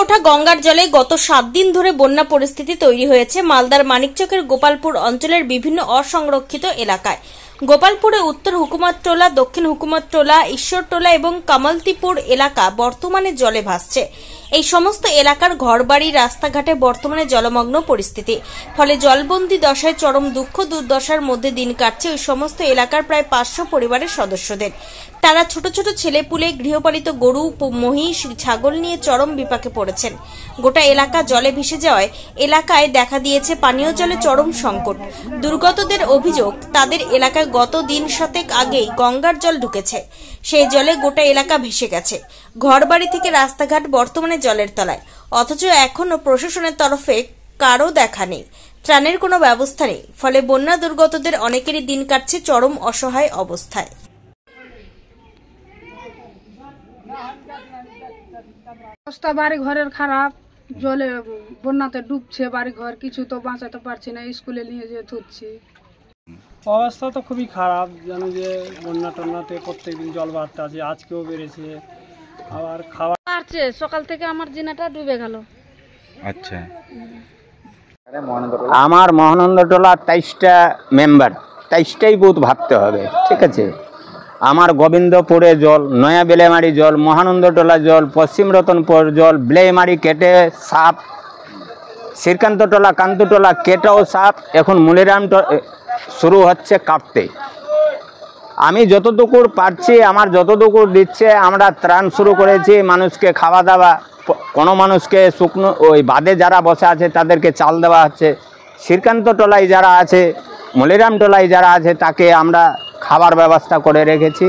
ওঠা গঙ্গার জলে গত 7 দিন ধরে বন্যা পরিস্থিতি তৈরি হয়েছে মালদার মানিকচকের গোপালপুর অঞ্চলের বিভিন্ন অসংরক্ষিত এলাকায়। গোপালপুরে উত্তর হুকুমতটোলা, দক্ষিণ হুকুমতটোলা, ঈশ্বরটোলা এবং কামালতিপুর এলাকা বর্তমানে জলে ভাসছে। এই সমস্ত এলাকার ঘরবাড়ি, রাস্তাঘাটে বর্তমানে জলমগ্ন পরিস্থিতি। ফলে জলবন্দী দশায় চরম দুঃখ দুর্দশার মধ্যে দিন কাটছে ওই সমস্ত এলাকার প্রায় 500 পরিবারের সদস্যদের। তারা ছোট ছোট ছেলেপুলে, গৃহপালিত গরু, মহিষ, ছাগল নিয়ে চরম বিপাকে পড়েছেন। গোটা এলাকা জলে ভেসে যাওয়ায় এলাকায় দেখা দিয়েছে পানীয় জলে চরম সংকট। দুর্গতদের অভিযোগ, তাদের এলাকায় গত দিন শতেক আগেই গঙ্গার জল ঢুকেছে। সেই জলে গোটা এলাকা ভেসে গেছে। ঘরবাড়ি থেকে রাস্তাঘাট বর্তমানে জলের তলায়, অথচ এখনো প্রশাসনের তরফে কারো দেখা নেই, ত্রাণের কোনো ব্যবস্থা নেই। ফলে বন্যা দুর্গতদের অনেকেরই দিন কাটছে চরম অসহায় অবস্থায়। অবস্থা বাড়ি ঘরের খারাপ, জলে বন্যাতে ডুবছে বাড়ি ঘর, কিছু তো বাঁচাতে পারছি না, স্কুলে নিয়ে যেয়ে ধুচ্ছি। অবস্থা তো খুবই খারাপ, জানো যে বন্যা টন্যাতে প্রত্যেকদিন জল বাড়তে আছে, আজকেও বেড়েছে। আবার খাওয়া বাড়ছে, সকাল থেকে আমার জিনাটা ডুবে গেল। আচ্ছা, আমার মহানন্দটোলা 23টা মেম্বার, 23টাই বুথ ভাবতে হবে, ঠিক আছে। আমার গোবিন্দপুরে জল, নয়া বেলেমারি জল, মহানন্দটোলা জল, পশ্চিম রতনপুর জল, বেলেমারি কেটে সাপ, শ্রীকান্তটোলা, কান্তটোলা কেটেও সাপ, এখন মুলিরাম শুরু হচ্ছে কাটতে। আমি যতটুকু পারছি, আমার যতটুকু দিচ্ছে, আমরা ত্রাণ শুরু করেছি। মানুষকে খাওয়া দাওয়া, কোনো মানুষকে শুকনো ওই বাদে যারা বসে আছে তাদেরকে চাল দেওয়া হচ্ছে। শ্রীকান্তটোলায় যারা আছে, মুলিরাম টোলায় যারা আছে, তাকে আমরা খাবার ব্যবস্থা করে রেখেছি।